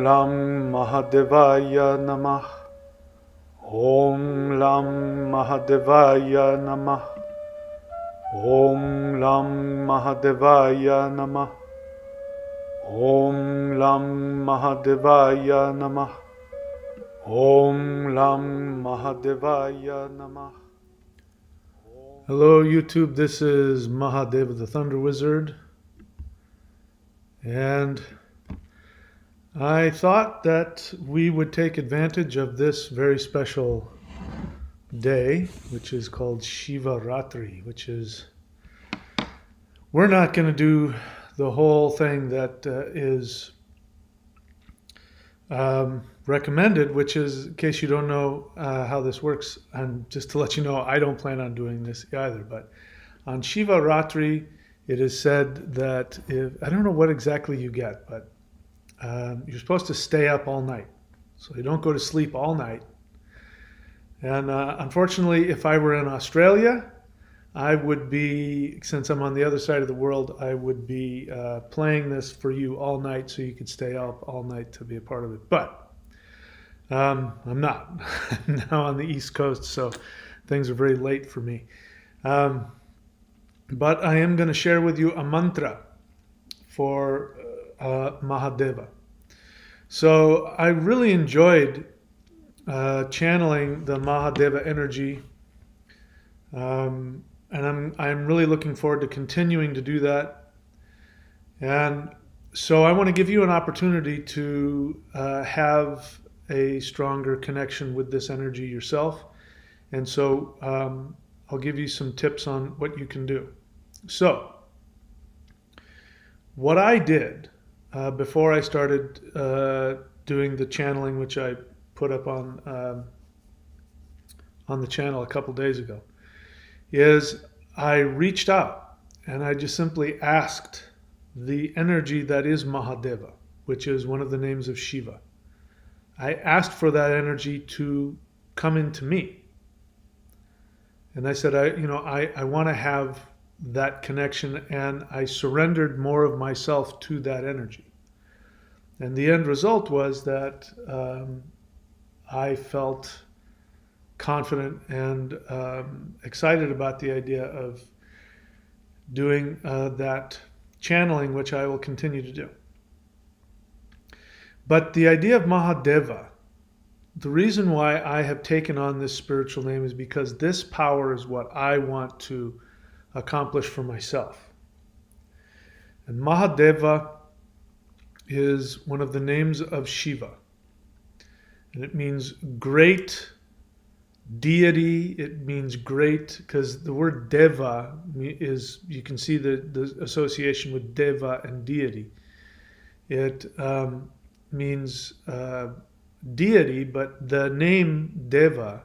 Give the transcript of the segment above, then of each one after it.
Lam MahaDevaya Namah. Om Lam MahaDevaya Namah. Om Lam MahaDevaya Namah. Om Lam MahaDevaya Namah. Om Lam MahaDevaya Namah. Hello YouTube, this is Mahadeva the Thunder Wizard, and I thought that we would take advantage of this very special day, which is called Shivaratri, which is, we're not going to do the whole thing that is recommended, which is, in case you don't know how this works, and just to let you know, I don't plan on doing this either, but on Shivaratri, it is said that I don't know what exactly you get, but you're supposed to stay up all night. So you don't go to sleep all night. And unfortunately, if I were in Australia, I would be, since I'm on the other side of the world, I would be playing this for you all night so you could stay up all night to be a part of it. But I'm not. I'm now on the East Coast, so things are very late for me. But I am going to share with you a mantra for Mahadeva. So I really enjoyed channeling the Mahadeva energy, and I'm really looking forward to continuing to do that. And so I want to give you an opportunity to have a stronger connection with this energy yourself. And so I'll give you some tips on what you can do. So what I did before I started doing the channeling, which I put up on the channel a couple days ago, is I reached out and I just simply asked the energy that is Mahadeva, which is one of the names of Shiva. I asked for that energy to come into me. And I said, I want to have that connection, and I surrendered more of myself to that energy. And the end result was that I felt confident and excited about the idea of doing that channeling, which I will continue to do. But the idea of Mahadeva, the reason why I have taken on this spiritual name is because this power is what I want to accomplish for myself. And Mahadeva is one of the names of Shiva. And it means great deity. It means great, because the word Deva is, you can see the association with Deva and deity. It means deity, but the name Deva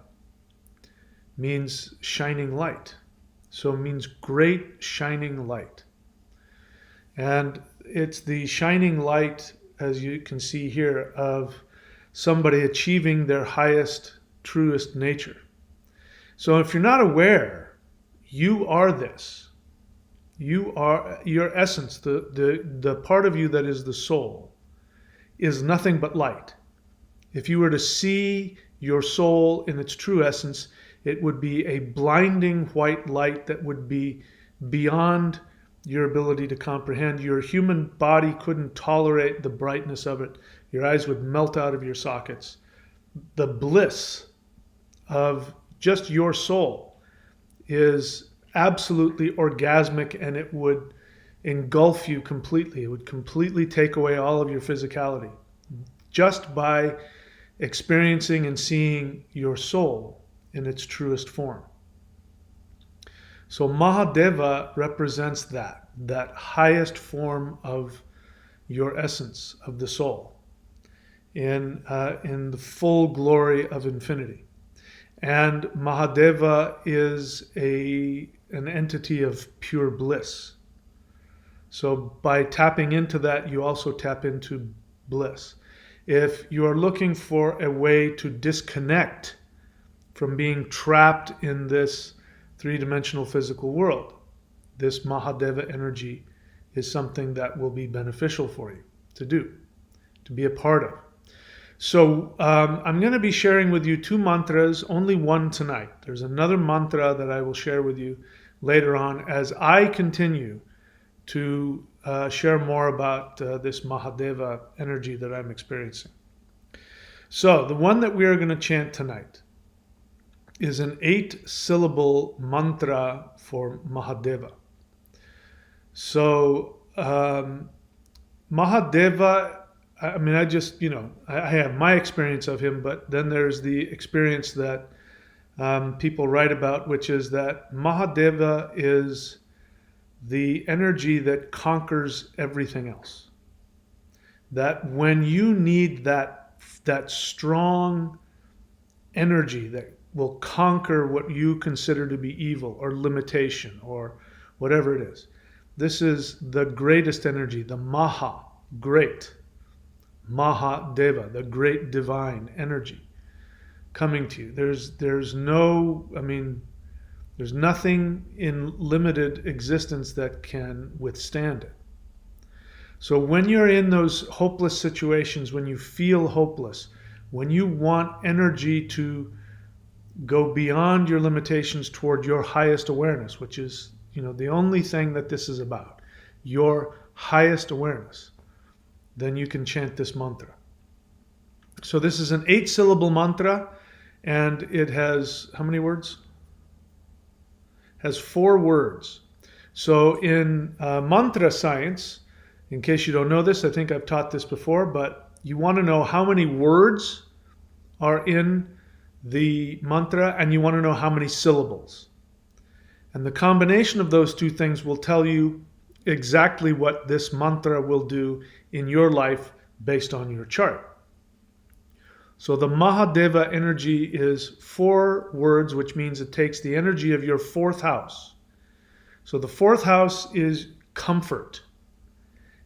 means shining light. So it means great shining light. And it's the shining light, as you can see here, of somebody achieving their highest, truest nature. So if you're not aware, you are this. You are your essence, the part of you that is the soul, is nothing but light. If you were to see your soul in its true essence, it would be a blinding white light that would be beyond your ability to comprehend. Your human body couldn't tolerate the brightness of it. Your eyes would melt out of your sockets. The bliss of just your soul is absolutely orgasmic, and it would engulf you completely. It would completely take away all of your physicality just by experiencing and seeing your soul in its truest form. So Mahadeva represents that highest form of your essence, of the soul, in the full glory of infinity. And Mahadeva is an entity of pure bliss. So by tapping into that, you also tap into bliss. If you are looking for a way to disconnect from being trapped in this three-dimensional physical world, this Mahadeva energy is something that will be beneficial for you to do, to be a part of. So I'm going to be sharing with you two mantras, only one tonight. There's another mantra that I will share with you later on as I continue to share more about this Mahadeva energy that I'm experiencing. So the one that we are going to chant tonight is an 8-syllable mantra for Mahadeva. So Mahadeva, I mean, I have my experience of him, but then there's the experience that people write about, which is that Mahadeva is the energy that conquers everything else. That when you need that strong energy that will conquer what you consider to be evil or limitation or whatever it is, this is the greatest energy, the Maha, great, Mahadeva, the great divine energy coming to you. There's nothing in limited existence that can withstand it. So when you're in those hopeless situations, when you feel hopeless, when you want energy to go beyond your limitations toward your highest awareness, which is, the only thing that this is about, your highest awareness, then you can chant this mantra. So this is an 8-syllable mantra, and it has how many words? Has 4 words. So in mantra science, in case you don't know this, I think I've taught this before, but you want to know how many words are in the mantra, and you want to know how many syllables. And the combination of those two things will tell you exactly what this mantra will do in your life based on your chart. So the Mahadeva energy is 4 words, which means it takes the energy of your 4th house. So the 4th house is comfort.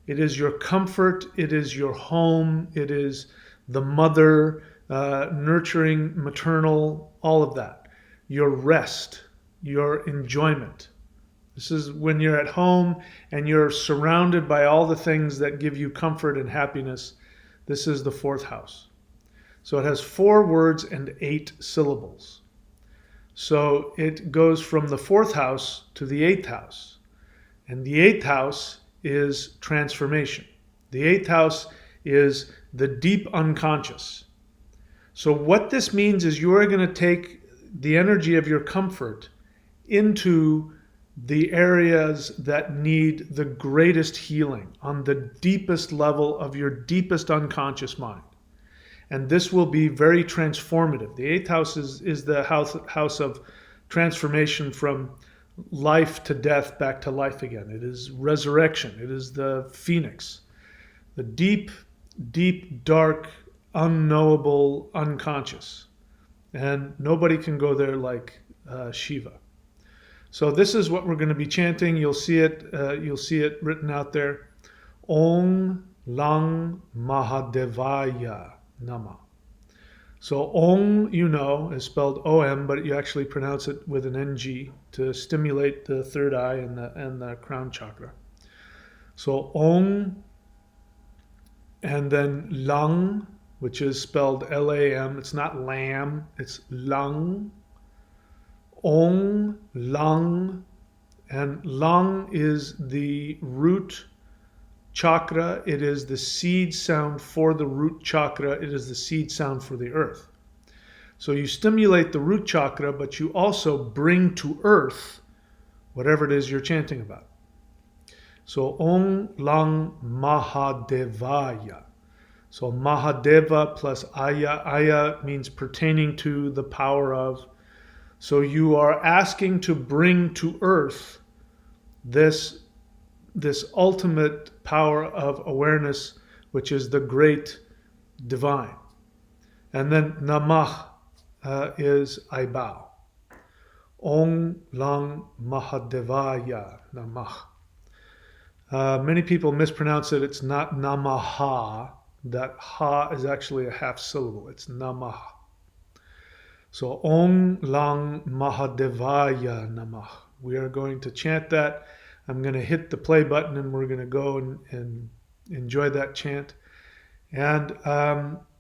It is your comfort, it is your home, it is the mother, nurturing, maternal, all of that. Your rest, your enjoyment. This is when you're at home and you're surrounded by all the things that give you comfort and happiness. This is the 4th house. So it has 4 words and 8 syllables. So it goes from the 4th house to the 8th house. And the 8th house is transformation. The 8th house is the deep unconscious. So what this means is you are going to take the energy of your comfort into the areas that need the greatest healing on the deepest level of your deepest unconscious mind. And this will be very transformative. The 8th house is the house of transformation from life to death back to life again. It is resurrection. It is the phoenix, the deep, deep, dark, unknowable, unconscious. And nobody can go there like Shiva. So this is what we're going to be chanting. You'll see it written out there. Om Lam MahaDevaya Namah. So Om, is spelled O-M, but you actually pronounce it with an N-G to stimulate the third eye and the crown chakra. So Om, and then Lang, which is spelled L-A-M. It's not lamb, it's Lang. Om, Lang, and Lang is the root chakra. It is the seed sound for the root chakra. It is the seed sound for the earth. So you stimulate the root chakra, but you also bring to earth whatever it is you're chanting about. So Om Lam MahaDevaya. So Mahadeva plus Aya. Aya means pertaining to, the power of. So you are asking to bring to earth this ultimate power of awareness, which is the great divine. And then Namah is I bow. Om Lam MahaDevaya Namah. Many people mispronounce it. It's not Namaha. That ha is actually a half syllable. It's Namah. So Om Lam MahaDevaya Namah. We are going to chant that. I'm going to hit the play button and we're going to go and enjoy that chant. And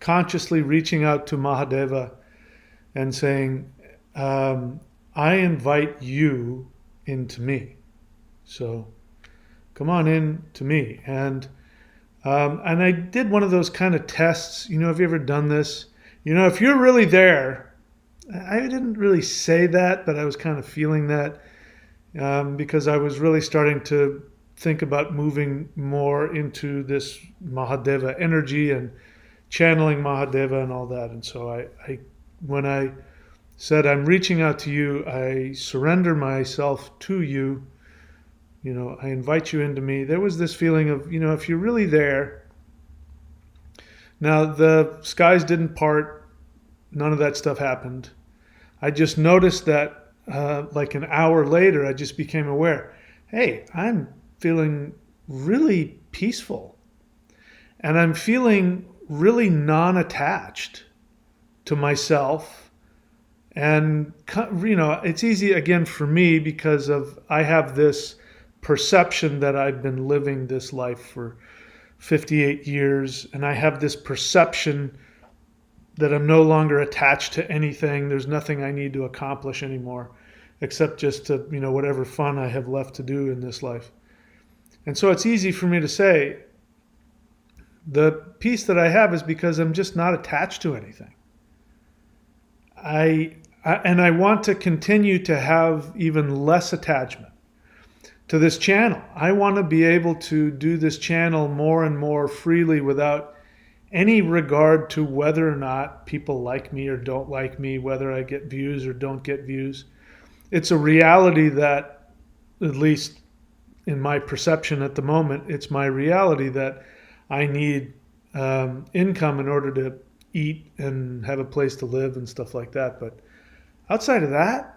consciously reaching out to Mahadeva and saying, I invite you into me. So come on in to me. And I did one of those kind of tests. Have you ever done this? If you're really there, I didn't really say that, but I was kind of feeling that because I was really starting to think about moving more into this Mahadeva energy and channeling Mahadeva and all that. And so when I said, I'm reaching out to you, I surrender myself to you, I invite you into me. There was this feeling of, if you're really there. Now, the skies didn't part. None of that stuff happened. I just noticed that like an hour later, I just became aware, hey, I'm feeling really peaceful. And I'm feeling really non-attached to myself. And, it's easy, again, for me because I have this perception that I've been living this life for 58 years. And I have this perception that I'm no longer attached to anything. There's nothing I need to accomplish anymore, except just to, whatever fun I have left to do in this life. And so it's easy for me to say, the peace that I have is because I'm just not attached to anything. And I want to continue to have even less attachment to this channel. I want to be able to do this channel more and more freely without any regard to whether or not people like me or don't like me, whether I get views or don't get views. It's a reality that, at least in my perception at the moment, it's my reality that I need income in order to eat and have a place to live and stuff like that. But outside of that,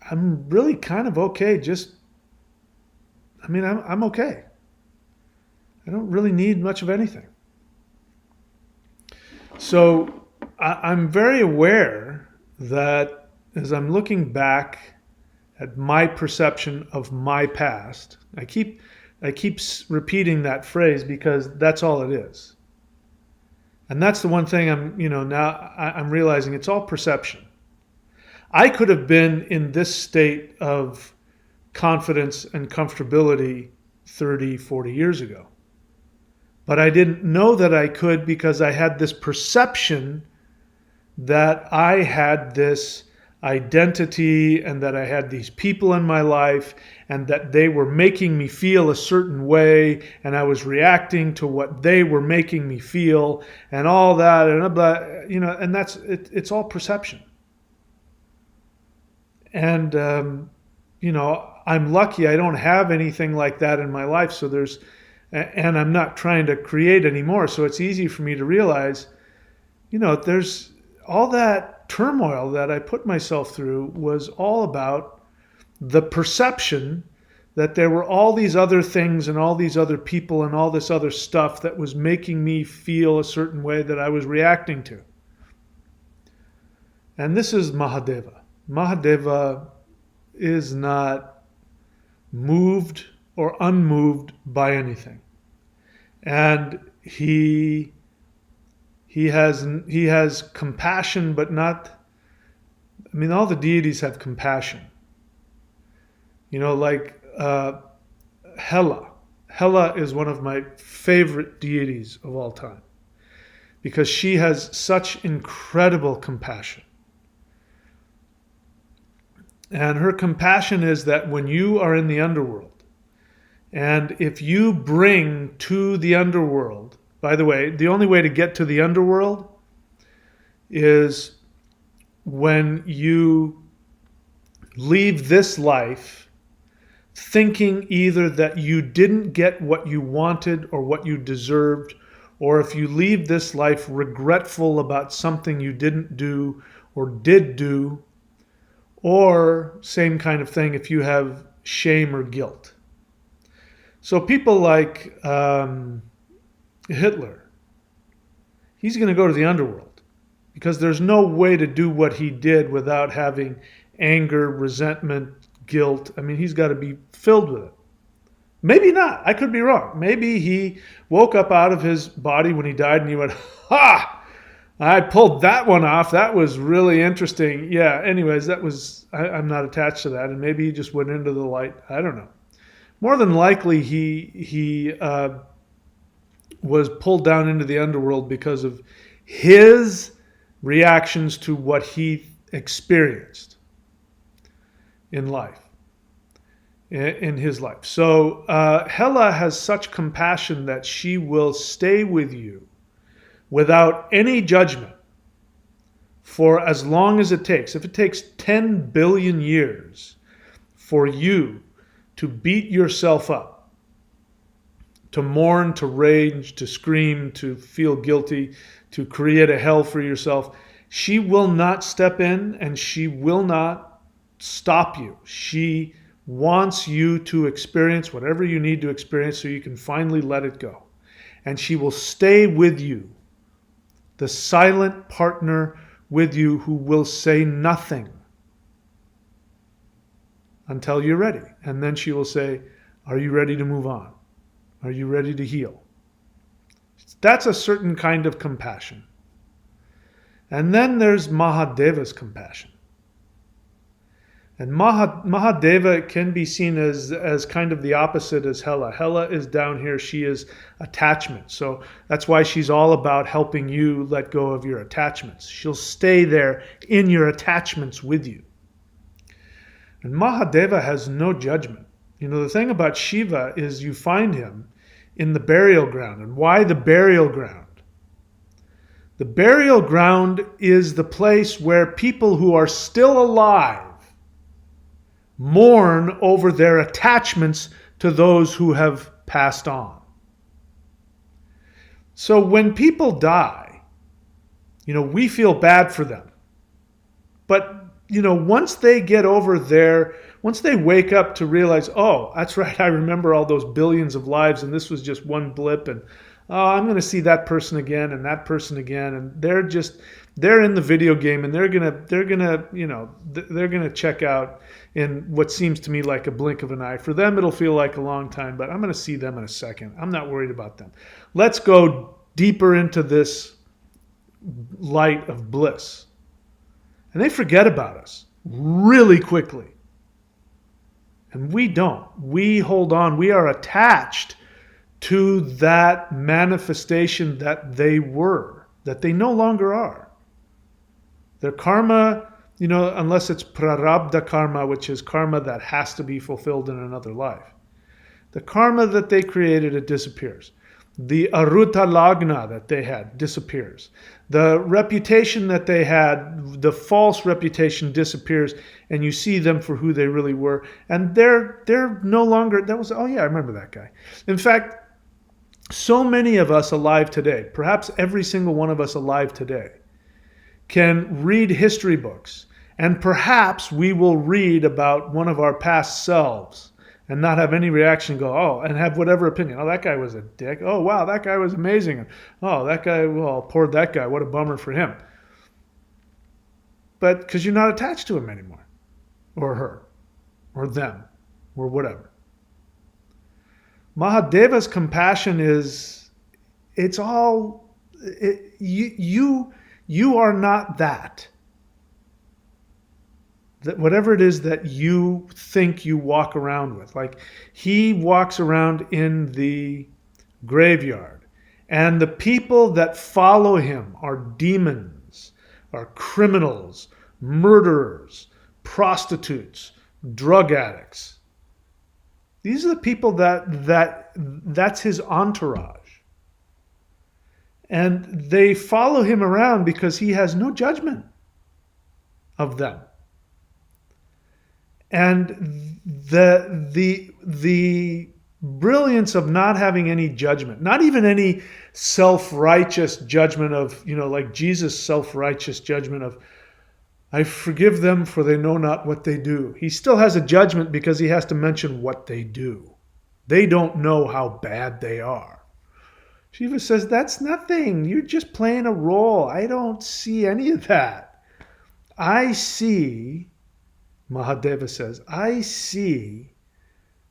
I'm really kind of okay. I'm okay. I don't really need much of anything. So I'm very aware that as I'm looking back at my perception of my past, I keep repeating that phrase because that's all it is. And that's the one thing I'm realizing it's all perception. I could have been in this state of confidence and comfortability 30, 40 years ago. But I didn't know that I could because I had this perception that I had this identity and that I had these people in my life and that they were making me feel a certain way and I was reacting to what they were making me feel and all that and that's it's all perception. And I'm lucky I don't have anything like that in my life, and I'm not trying to create anymore, so it's easy for me to realize, there's all that turmoil that I put myself through was all about the perception that there were all these other things and all these other people and all this other stuff that was making me feel a certain way that I was reacting to. And this is Mahadeva. Mahadeva is not moved or unmoved by anything. And he has compassion, but not, all the deities have compassion. Like Hela. Hela is one of my favorite deities of all time because she has such incredible compassion. And her compassion is that when you are in the underworld, and if you bring to the underworld, by the way, the only way to get to the underworld is when you leave this life thinking either that you didn't get what you wanted or what you deserved, or if you leave this life regretful about something you didn't do or did do, or same kind of thing if you have shame or guilt. So people like Hitler, he's going to go to the underworld because there's no way to do what he did without having anger, resentment, guilt. He's got to be filled with it. Maybe not. I could be wrong. Maybe he woke up out of his body when he died and he went, ha! I pulled that one off. That was really interesting. Yeah, anyways, I'm not attached to that. And maybe he just went into the light. I don't know. More than likely, he was pulled down into the underworld because of his reactions to what he experienced in life, in his life. So Hela has such compassion that she will stay with you without any judgment for as long as it takes. If it takes 10 billion years for you to beat yourself up, to mourn, to rage, to scream, to feel guilty, to create a hell for yourself, she will not step in and she will not stop you. She wants you to experience whatever you need to experience so you can finally let it go. And she will stay with you, the silent partner with you who will say nothing until you're ready. And then she will say, are you ready to move on? Are you ready to heal? That's a certain kind of compassion. And then there's Mahadeva's compassion. And Mahadeva can be seen as kind of the opposite as Hela. Hela is down here. She is attachment. So that's why she's all about helping you let go of your attachments. She'll stay there in your attachments with you. And Mahadeva has no judgment. You know, the thing about Shiva is you find him in the burial ground. And why the burial ground? The burial ground is the place where people who are still alive mourn over their attachments to those who have passed on. So when people die, you know, we feel bad for them. But, you know, once they get over there, once they wake up to realize, oh, that's right, I remember all those billions of lives and this was just one blip, and oh, I'm going to see that person again and that person again, and they're in the video game and they're gonna check out in what seems to me like a blink of an eye. For them, it'll feel like a long time, but I'm going to see them in a second. I'm not worried about them. Let's go deeper into this light of bliss. And they forget about us really quickly. And we don't. We hold on. We are attached to that manifestation that they were, that they no longer are. Their karma, you know, unless it's prarabdha karma, which is karma that has to be fulfilled in another life. The karma that they created, it disappears. The aruta lagna that they had disappears. The reputation that they had, the false reputation, disappears, and you see them for who they really were. And they're no longer, oh yeah, I remember that guy. In fact, so many of us alive today, perhaps every single one of us alive today, can read history books, and perhaps we will read about one of our past selves and not have any reaction, go, oh, and have whatever opinion. Oh, that guy was a dick. Oh, wow, that guy was amazing. Oh, that guy, well, poor that guy. What a bummer for him. But because you're not attached to him anymore, or her, or them, or whatever. Mahadeva's compassion is, it's all, you are not that. That whatever it is that you think you walk around with. Like he walks around in the graveyard, and the people that follow him are demons, are criminals, murderers, prostitutes, drug addicts. These are the people that's his entourage. And they follow him around because he has no judgment of them. And the brilliance of not having any judgment, not even any self-righteous judgment of, you know, like Jesus' self-righteous judgment of, I forgive them for they know not what they do. He still has a judgment because he has to mention what they do. They don't know how bad they are. Shiva says, that's nothing. You're just playing a role. I don't see any of that. I see, Mahadeva says, I see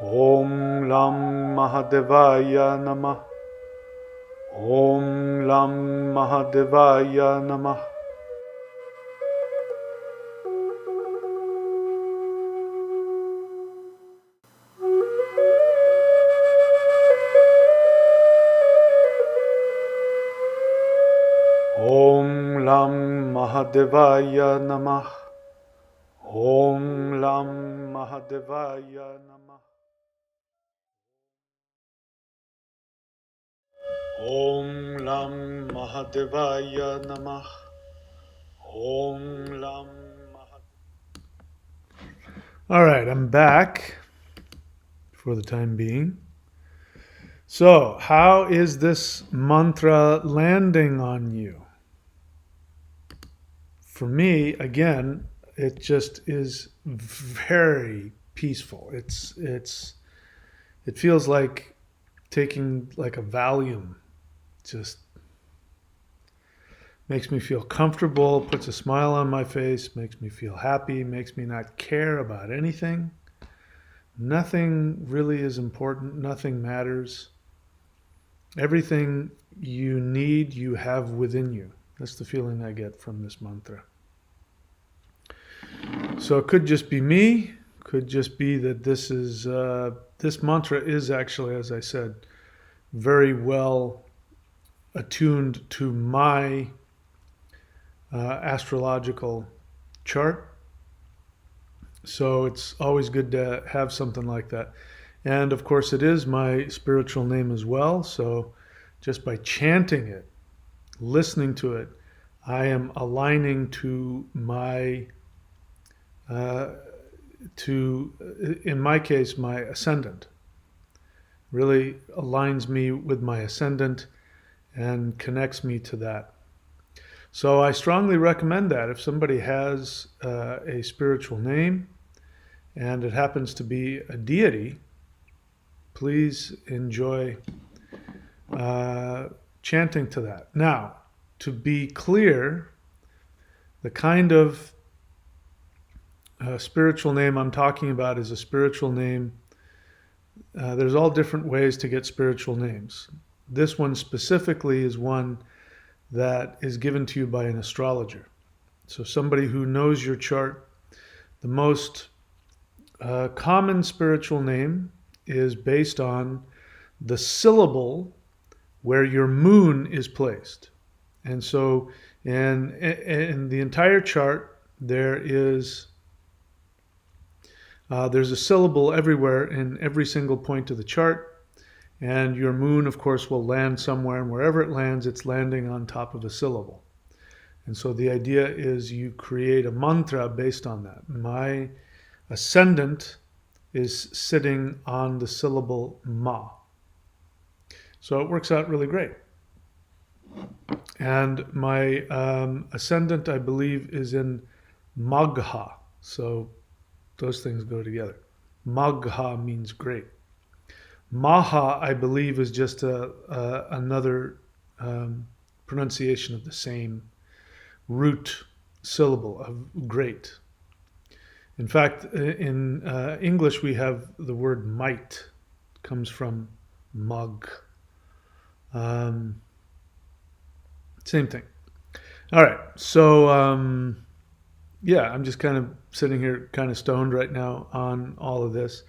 Om Lam MahaDevaya Namah. Om Lam MahaDevaya Namah. Om Lam MahaDevaya Namah. Om Lam MahaDevaya Namah. Om Lam MahaDevaya Namah. Om Lam MahaDevaya. All right, I'm back for the time being. So, how is this mantra landing on you? For me, again, it just is very peaceful. It feels like taking like a Valium. Just makes me feel comfortable, puts a smile on my face, makes me feel happy, makes me not care about anything. Nothing really is important, nothing matters. Everything you need, you have within you. That's the feeling I get from this mantra. So it could just be me, could just be that this mantra is actually, as I said, very well attuned to my astrological chart. So it's always good to have something like that. And of course, it is my spiritual name as well. So just by chanting it, listening to it, I am aligning to my, in my case, my ascendant. Really aligns me with my ascendant and connects me to that. So I strongly recommend that if somebody has a spiritual name and it happens to be a deity, please enjoy chanting to that. Now, to be clear, the kind of spiritual name I'm talking about is a spiritual name. There's all different ways to get spiritual names. This one specifically is one that is given to you by an astrologer. So somebody who knows your chart. The most common spiritual name is based on the syllable where your moon is placed. And so in the entire chart, there's a syllable everywhere in every single point of the chart. And your moon, of course, will land somewhere, and wherever it lands, it's landing on top of a syllable. And so the idea is you create a mantra based on that. My ascendant is sitting on the syllable ma. So it works out really great. And my ascendant, I believe, is in Magha. So those things go together. Magha means great. Maha, I believe, is just another pronunciation of the same root syllable of great. In fact, in English, we have the word might. It comes from mug. Same thing. All right. So, yeah, I'm just kind of sitting here kind of stoned right now on all of this.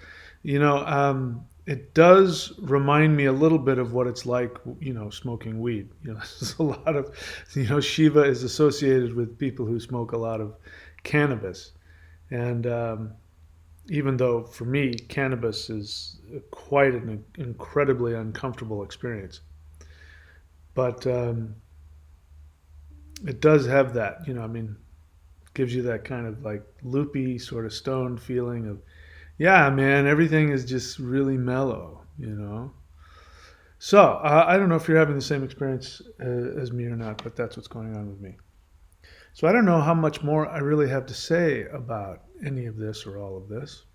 It does remind me a little bit of what it's like, smoking weed. There's a lot of, Shiva is associated with people who smoke a lot of cannabis. And even though for me, cannabis is quite an incredibly uncomfortable experience. But it does have that, gives you that kind of like loopy, sort of stoned feeling of, yeah, man, everything is just really mellow. So I don't know if you're having the same experience as me or not, but that's what's going on with me. So I don't know how much more I really have to say about any of this or all of this,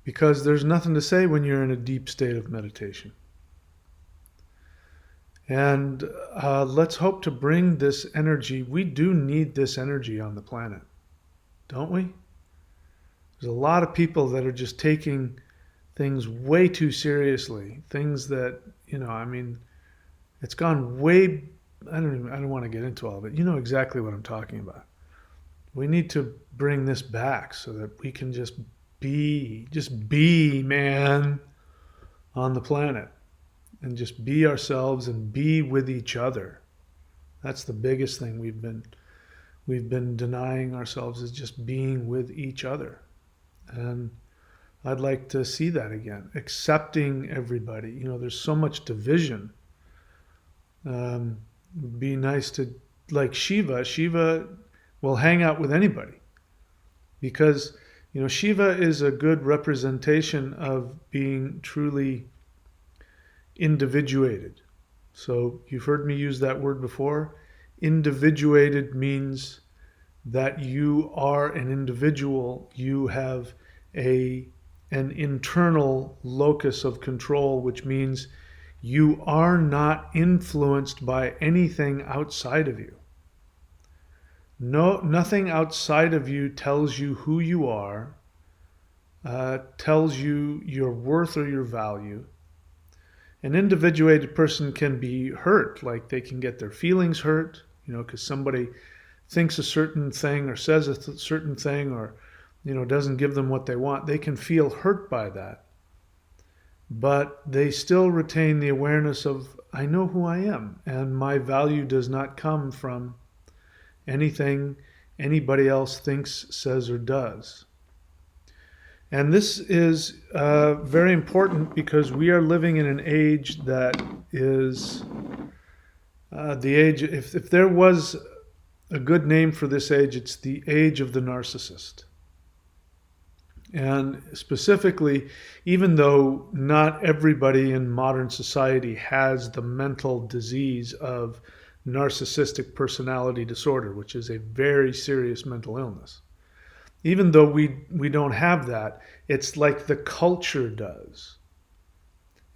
because there's nothing to say when you're in a deep state of meditation. And let's hope to bring this energy. We do need this energy on the planet, don't we? There's a lot of people that are just taking things way too seriously. Things that, it's gone way, I don't want to get into all of it. You know exactly what I'm talking about. We need to bring this back so that we can just be, man, on the planet, and just be ourselves and be with each other. That's the biggest thing we've been denying ourselves, is just being with each other. And I'd like to see that again, accepting everybody. There's so much division. It'd be nice to, like Shiva. Shiva will hang out with anybody because, Shiva is a good representation of being truly individuated. So you've heard me use that word before. Individuated means that you are an individual. You have an internal locus of control, which means you are not influenced by anything outside of you. No, nothing outside of you tells you who you are, tells you your worth or your value. An individuated person can be hurt, like they can get their feelings hurt, because somebody thinks a certain thing or says a certain thing, or, doesn't give them what they want. They can feel hurt by that. But they still retain the awareness of, I know who I am, and my value does not come from anything anybody else thinks, says, or does. And this is very important because we are living in an age that is the age, if there was a good name for this age, it's the age of the narcissist. And specifically, even though not everybody in modern society has the mental disease of narcissistic personality disorder, which is a very serious mental illness. Even though we don't have that, it's like the culture does.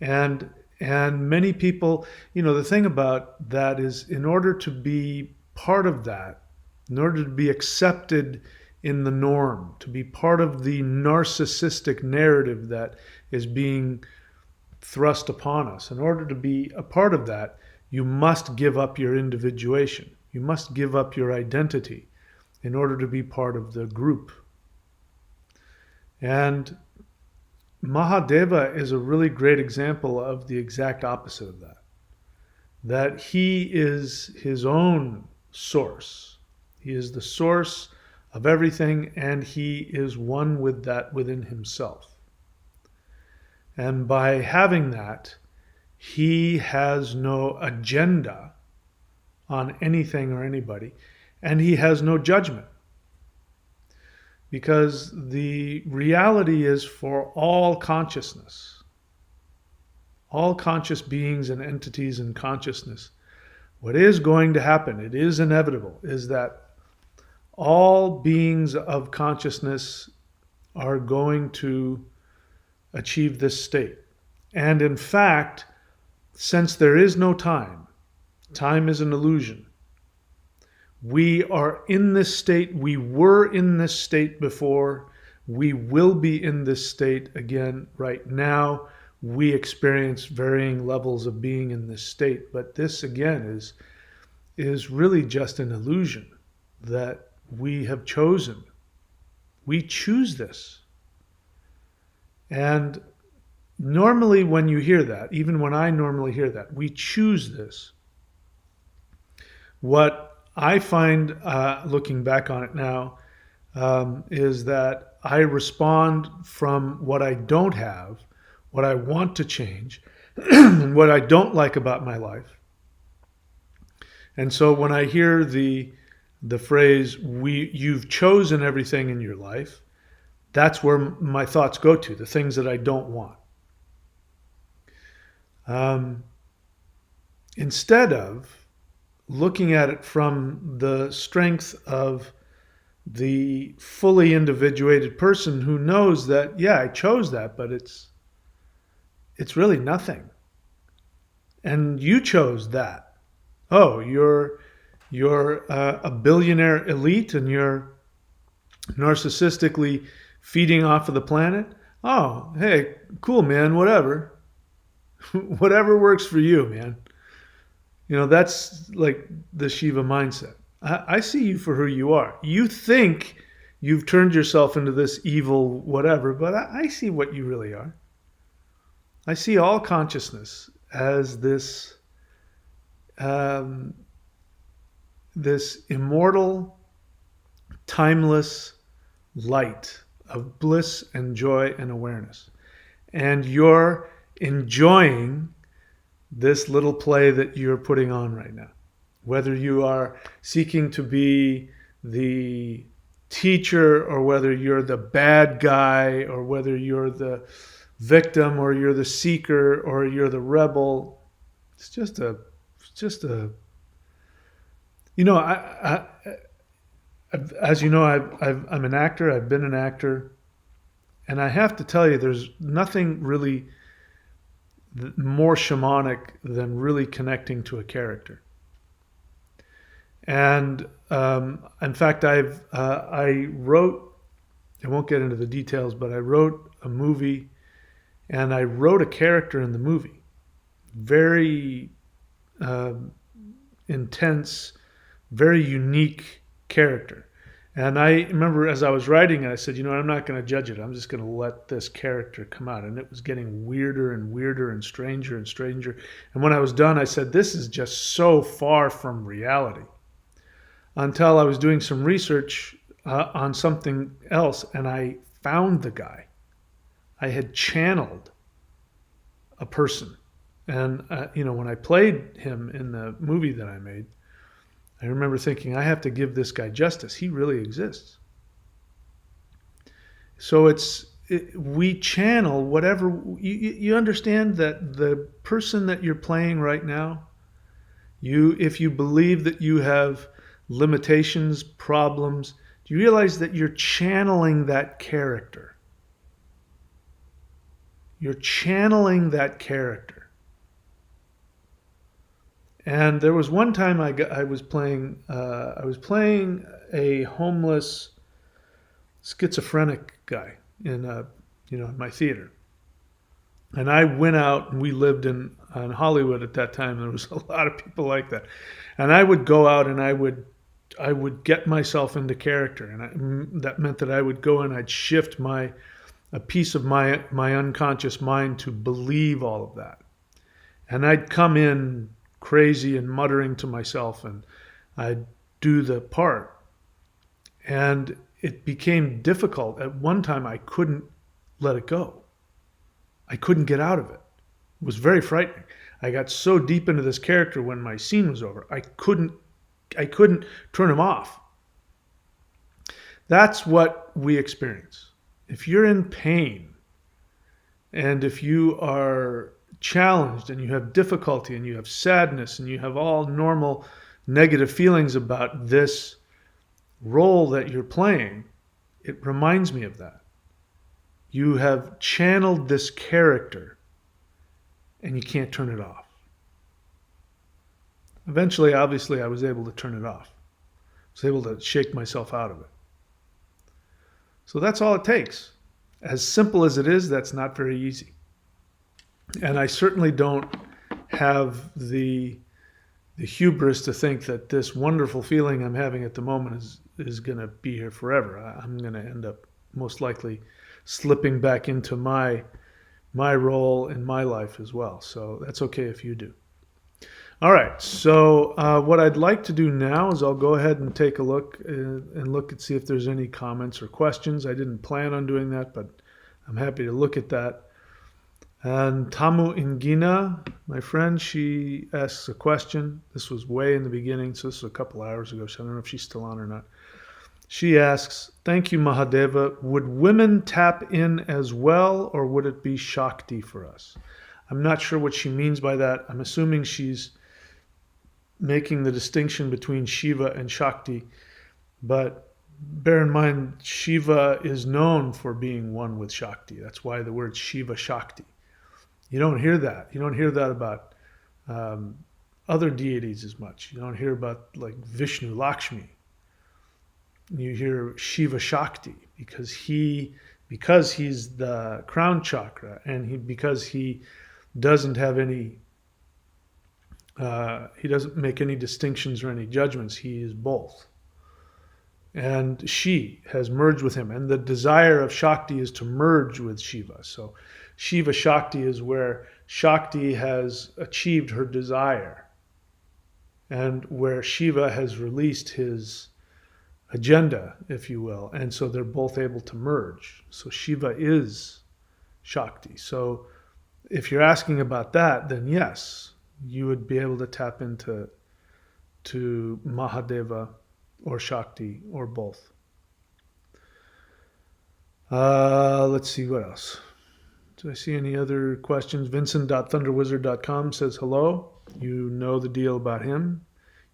And many people, the thing about that is, in order to be part of that, in order to be accepted in the norm, to be part of the narcissistic narrative that is being thrust upon us, in order to be a part of that, you must give up your individuation. You must give up your identity in order to be part of the group. And Mahadeva is a really great example of the exact opposite of that. That he is his own source. He is the source of everything, and he is one with that within himself. And by having that, he has no agenda on anything or anybody, and he has no judgment. Because the reality is, for all consciousness, all conscious beings and entities in consciousness, what is going to happen, it is inevitable, is that all beings of consciousness are going to achieve this state. And in fact, since there is no time, time is an illusion. We are in this state, we were in this state before, we will be in this state again right now. We experience varying levels of being in this state, but this again is really just an illusion that we have chosen. We choose this. And normally when you hear that, even when I normally hear that, we choose this. What I find, looking back on it now, is that I respond from what I don't have, what I want to change, and what I don't like about my life. And so when I hear the phrase, you've chosen everything in your life, that's where my thoughts go to, the things that I don't want. Instead of looking at it from the strength of the fully individuated person who knows that, yeah, I chose that, but it's really nothing. And you chose that. Oh, you're a billionaire elite and you're narcissistically feeding off of the planet. Oh, hey, cool, man, whatever. Whatever works for you, man. That's like the Shiva mindset. I see you for who you are. You think you've turned yourself into this evil whatever, but I see what you really are. I see all consciousness as um, this immortal, timeless light of bliss and joy and awareness. And you're enjoying this little play that you're putting on right now. Whether you are seeking to be the teacher, or whether you're the bad guy, or whether you're the victim, or you're the seeker, or you're the rebel, it's just a as you know, I'm an actor. I've been an actor, and I have to tell you, there's nothing really more shamanic than really connecting to a character. And in fact, I wrote. I won't get into the details, but I wrote a movie, and I wrote a character in the movie. Very intense, very unique character. And I remember as I was writing it, I said, I'm not going to judge it. I'm just going to let this character come out. And it was getting weirder and weirder and stranger and stranger. And when I was done, I said, this is just so far from reality. Until I was doing some research on something else, and I found the guy. I had channeled a person. And, when I played him in the movie that I made, I remember thinking, I have to give this guy justice. He really exists. So we channel whatever. You understand that the person that you're playing right now, if you believe that you have limitations, problems, do you realize that you're channeling that character? You're channeling that character. And there was one time I was playing a homeless schizophrenic guy in my theater, and I went out, and we lived in Hollywood at that time. There was a lot of people like that, and I would go out and I would get myself into character, and that meant that I would go and I'd shift a piece of my unconscious mind to believe all of that, and I'd come in crazy and muttering to myself, and I'd do the part. And it became difficult. At one time, I couldn't let it go. I couldn't get out of it. It was very frightening. I got so deep into this character when my scene was over, I couldn't turn him off. That's what we experience. If you're in pain, and if you are challenged, and you have difficulty, and you have sadness, and you have all normal negative feelings about this role that you're playing, it reminds me of that. You have channeled this character, and you can't turn it off. Eventually, obviously, I was able to turn it off. I was able to shake myself out of it. So that's all it takes. As simple as it is, that's not very easy. And I certainly don't have the hubris to think that this wonderful feeling I'm having at the moment is going to be here forever. I'm going to end up most likely slipping back into my role in my life as well. So that's okay if you do. All right. So what I'd like to do now is I'll go ahead and take a look and look and see if there's any comments or questions. I didn't plan on doing that, but I'm happy to look at that. And Tamu Ingina, my friend, she asks a question. This was way in the beginning, so this was a couple hours ago, so I don't know if she's still on or not. She asks, thank you, Mahadeva. Would women tap in as well, or would it be Shakti for us? I'm not sure what she means by that. I'm assuming she's making the distinction between Shiva and Shakti, but bear in mind, Shiva is known for being one with Shakti. That's why the word Shiva Shakti. You don't hear that. You don't hear that about other deities as much. You don't hear about like Vishnu, Lakshmi. You hear Shiva Shakti because he because he's the crown chakra, and because he doesn't have any, he doesn't make any distinctions or any judgments. He is both. And she has merged with him. And the desire of Shakti is to merge with Shiva. So Shiva Shakti is where Shakti has achieved her desire and where Shiva has released his agenda, if you will. And so they're both able to merge. So Shiva is Shakti. So if you're asking about that, then yes, you would be able to tap into Mahadeva or Shakti or both. Let's see what else. Do I see any other questions? Vincent.thunderwizard.com says hello. You know the deal about him.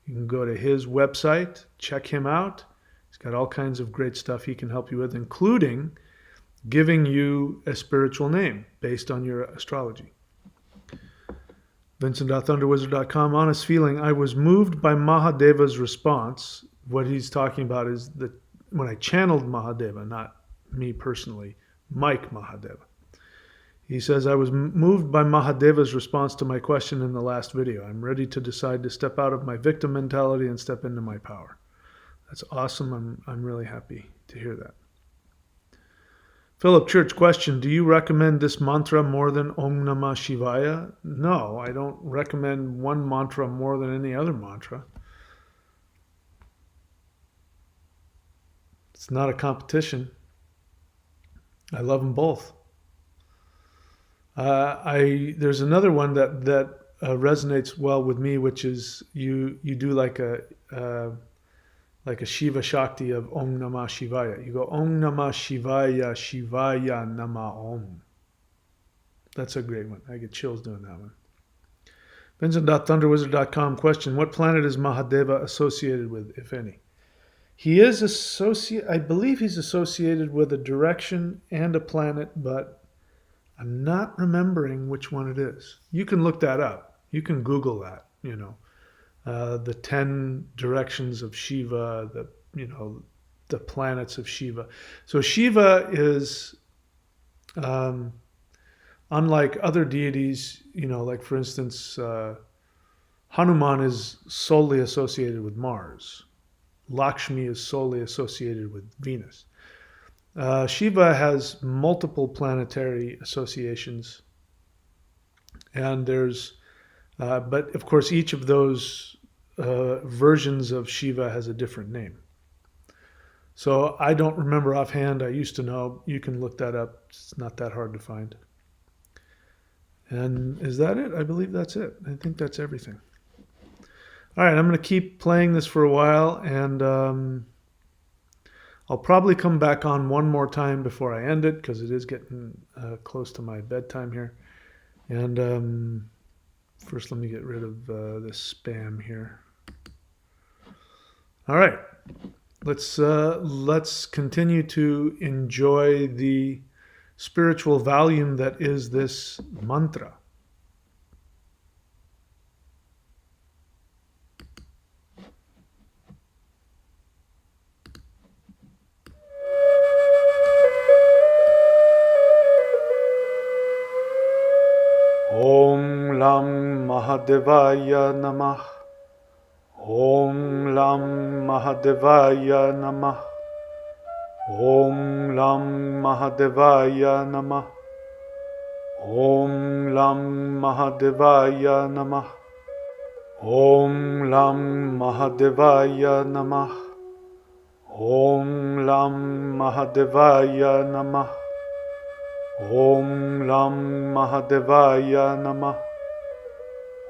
You can go to his website, check him out. He's got all kinds of great stuff he can help you with, including giving you a spiritual name based on your astrology. Vincent.thunderwizard.com, honest feeling. I was moved by Mahadeva's response. What he's talking about is that when I channeled Mahadeva, not me personally, Mike Mahadeva. He says, I was moved by Mahadeva's response to my question in the last video. I'm ready to decide to step out of my victim mentality and step into my power. That's awesome. I'm really happy to hear that. Philip Church question, do you recommend this mantra more than Om Namah Shivaya? No, I don't recommend one mantra more than any other mantra. It's not a competition. I love them both. There's another one that resonates well with me, which is you do like a Shiva Shakti of Om Namah Shivaya. You go Om Namah Shivaya, Shivaya Namah Om. That's a great one. I get chills doing that one. Vincent.thunderwizard.com question, what planet is Mahadeva associated with, if any? He is I believe he's associated with a direction and a planet, but I'm not remembering which one it is. You can look that up. You can Google that, the 10 directions of Shiva, the planets of Shiva. So Shiva is, unlike other deities, like for instance, Hanuman is solely associated with Mars. Lakshmi is solely associated with Venus. Shiva has multiple planetary associations, and but of course each of those versions of Shiva has a different name. So I don't remember offhand. I used to know. You can look that up. It's not that hard to find. And is that it? I believe that's it. I think that's everything. All right, I'm going to keep playing this for a while, and I'll probably come back on one more time before I end it, because it is getting close to my bedtime here. And first, let me get rid of this spam here. All right, let's continue to enjoy the spiritual volume that is this mantra. Om Lam MahaDevaya Namah. Om Lam MahaDevaya Namah. Om Lam MahaDevaya Namah. Om Lam MahaDevaya Namah. Om Lam MahaDevaya Namah. Om Lam MahaDevaya Namah. Om Lam MahaDevaya Namah.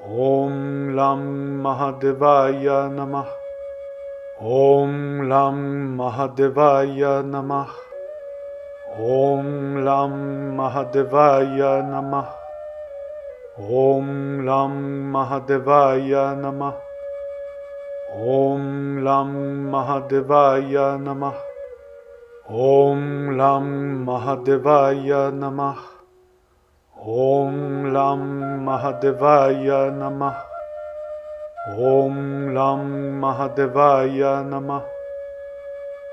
Om Lam MahaDevaya Namah. Om Lam MahaDevaya Namah. Om Lam MahaDevaya Namah. Om Lam MahaDevaya Namah. Om Lam MahaDevaya Namah. Om Lam MahaDevaya Namah. Om Lam MahaDevaya Namah. Om Lam MahaDevaya Namah.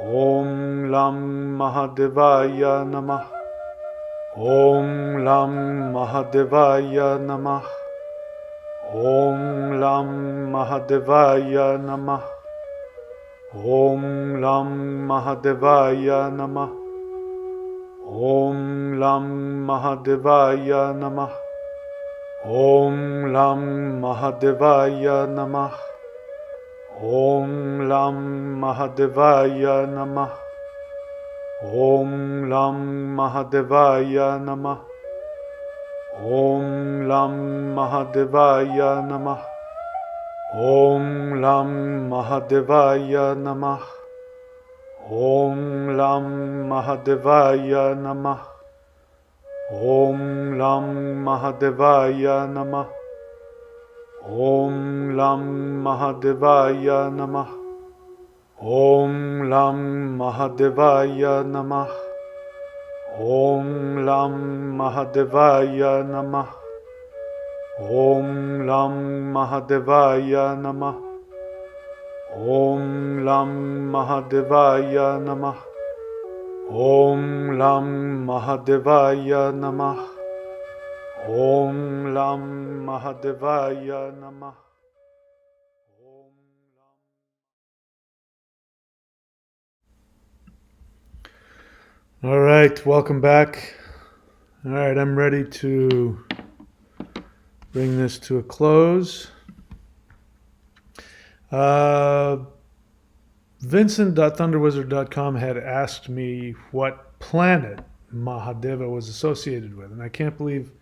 Om Lam MahaDevaya Namah. Om Lam MahaDevaya Namah. Om Lam MahaDevaya Namah. Om Lam MahaDevaya Namah. Om Lam MahaDevaya Namah. Om Lam MahaDevaya Namah. Om Lam MahaDevaya Namah. Om Lam MahaDevaya Namah. Om Lam MahaDevaya Namah. Om Lam MahaDevaya Namah. Om Lam MahaDevaya Namah. Om Lam MahaDevaya Namah. Om Lam MahaDevaya Namah. Om Lam MahaDevaya Namah. Om Lam MahaDevaya Namah. Om Lam MahaDevaya Namah. Om Lam MahaDevaya Namah. Om Lam MahaDevaya Namah. Om Lam MahaDevaya Namah. All right, welcome back. All right, I'm ready to bring this to a close. Vincent.thunderwizard.com had asked me what planet Mahadeva was associated with, and I can't believe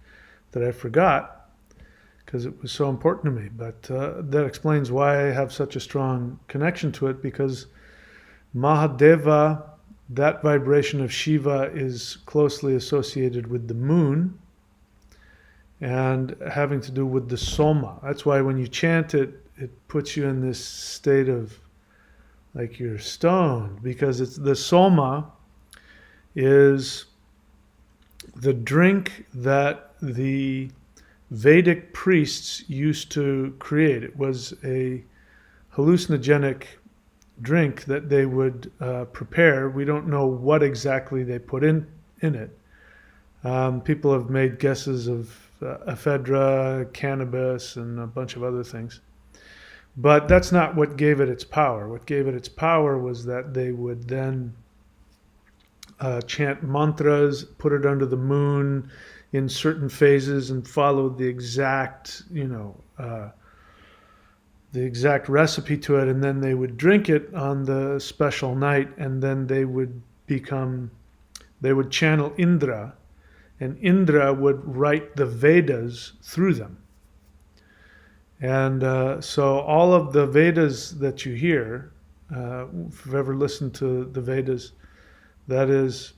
that I forgot because it was so important to me. But that explains why I have such a strong connection to it, because Mahadeva, that vibration of Shiva, is closely associated with the moon and having to do with the soma. That's why when you chant it, it puts you in this state of like you're stoned, because it's the soma is the drink that the Vedic priests used to create. It was a hallucinogenic drink that they would prepare. We don't know what exactly they put in it. People have made guesses of ephedra, cannabis, and a bunch of other things. But that's not what gave it its power. What gave it its power was that they would then chant mantras, put it under the moon in certain phases, and follow the exact, the exact recipe to it, and then they would drink it on the special night, and then they would channel Indra, and Indra would write the Vedas through them. And so all of the Vedas that you hear, if you've ever listened to the Vedas, that is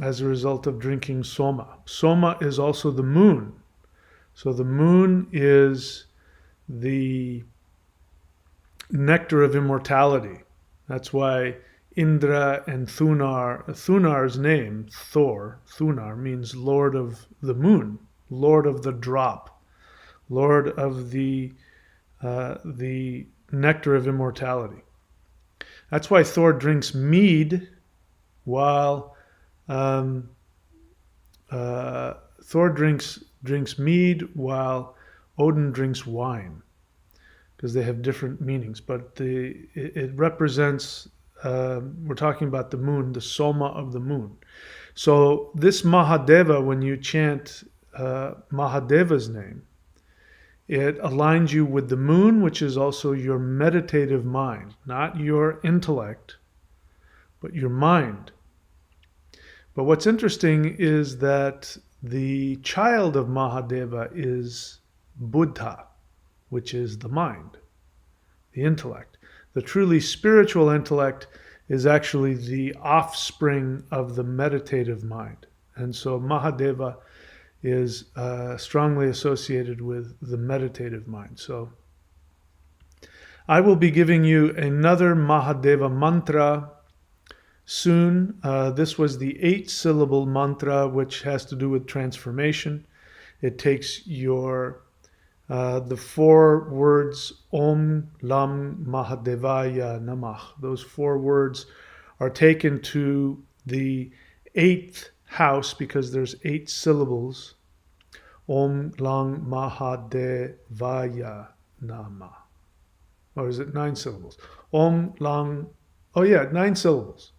as a result of drinking soma. Soma is also the moon. So the moon is the nectar of immortality. That's why Indra and Thunar's name, Thor, Thunar, means Lord of the Moon, Lord of the Drop, Lord of the nectar of immortality. That's why Thor drinks mead while Thor drinks mead while Odin drinks wine, because they have different meanings. But it represents, we're talking about the moon, the soma of the moon. So this Mahadeva, when you chant Mahadeva's name, it aligns you with the moon, which is also your meditative mind, not your intellect, but your mind. But what's interesting is that the child of Mahadeva is Buddha, which is the mind, the intellect. The truly spiritual intellect is actually the offspring of the meditative mind. And so Mahadeva is strongly associated with the meditative mind. So I will be giving you another Mahadeva mantra soon. This was the 8-syllable mantra, which has to do with transformation. It takes your the 4 words Om Lam MahaDevaya Namah. Those 4 words are taken to the 8th house because there's 8 syllables. Lam MahaDevaya Namah. Or is it 9 syllables? Lam. Oh yeah, 9 syllables.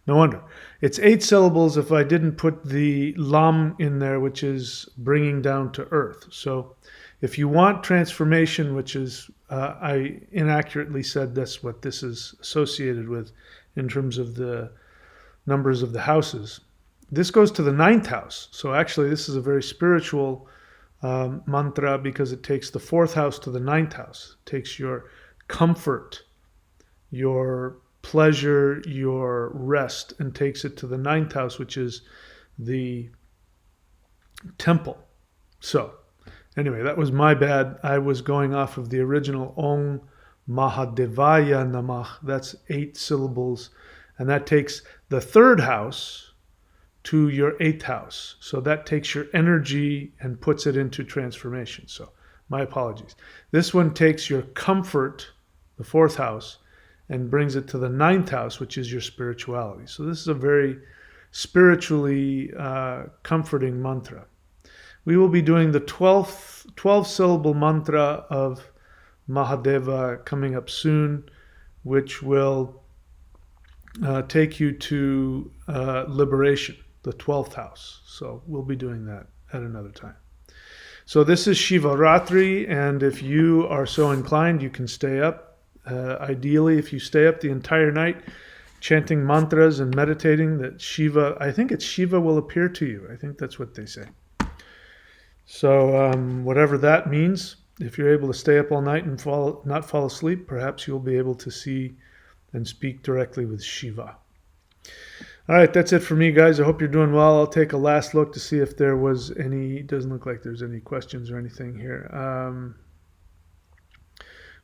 No wonder. It's 8 syllables if I didn't put the Lam in there, which is bringing down to earth. So if you want transformation, which is, I inaccurately said that's what this is associated with in terms of the numbers of the houses. This goes to the 9th house. So actually this is a very spiritual mantra because it takes the 4th house to the 9th house. It takes your comfort, your pleasure, your rest, and takes it to the 9th house, which is the temple. So anyway, that was my bad. I was going off of the original Om MahaDevaya Namah. That's 8 syllables. And that takes the 3rd house to your 8th house. So that takes your energy and puts it into transformation. So my apologies. This one takes your comfort, the 4th house, and brings it to the 9th house, which is your spirituality. So this is a very spiritually comforting mantra. We will be doing the 12 syllable mantra of Mahadeva coming up soon, which will take you to liberation, the 12th house. So we'll be doing that at another time. So this is Shivaratri, and if you are so inclined, you can stay up. Ideally, if you stay up the entire night chanting mantras and meditating, that Shiva, I think it's Shiva will appear to you. I think that's what they say. So whatever that means, if you're able to stay up all night and not fall asleep, perhaps you'll be able to see and speak directly with Shiva. All right, that's it for me, guys. I hope you're doing well. I'll take a last look to see if there was any, doesn't look like there's any questions or anything here.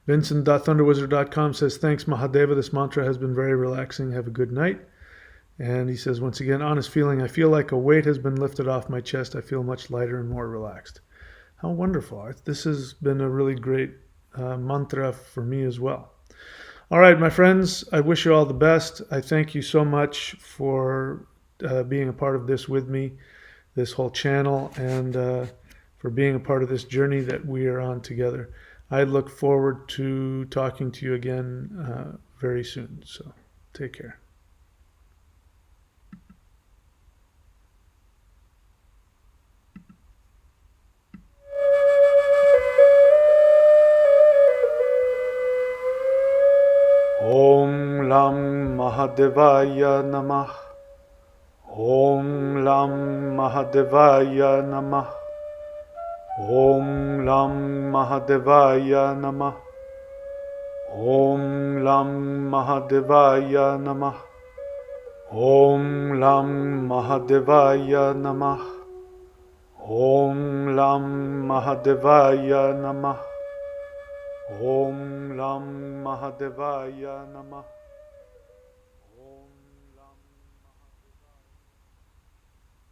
Vincent.thunderwizard.com says, thanks, Mahadeva. This mantra has been very relaxing. Have a good night. And he says, once again, honest feeling. I feel like a weight has been lifted off my chest. I feel much lighter and more relaxed. How wonderful. This has been a really great mantra for me as well. All right, my friends, I wish you all the best. I thank you so much for being a part of this with me, this whole channel, and for being a part of this journey that we are on together. I look forward to talking to you again very soon. So take care. Om Lam MahaDevaya Namah. Om Lam MahaDevaya Namah. Om Lam MahaDevaya Namah. Om Lam MahaDevaya Namah. Om Lam MahaDevaya Namah. Om Lam MahaDevaya Namah. Om Lam MahaDevaya Namah.